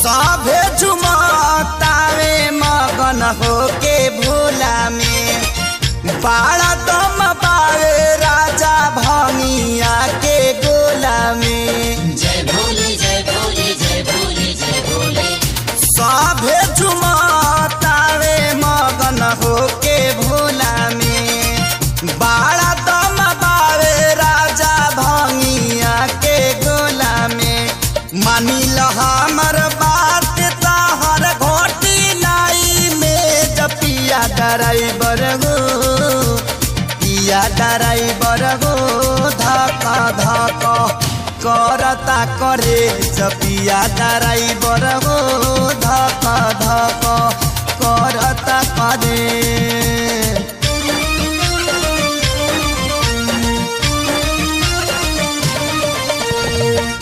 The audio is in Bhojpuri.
सभे झुमतावे मगन होके भोला में बाड़ा दम पावे राजा भंगिया के गोला में। जय भोले जय भोले जय भोले जय भोले। सभे झुमतावे मगन होके भोला में बाड़ा दम पावे राजा भंगिया के गोला में। मानी ल हमर बात तहर घोटी लाई में जपिया ड्राइवर गो पिया ड्राइवर गो धक धक करता करे जपिया ड्राइवर गो धक धक करता करे।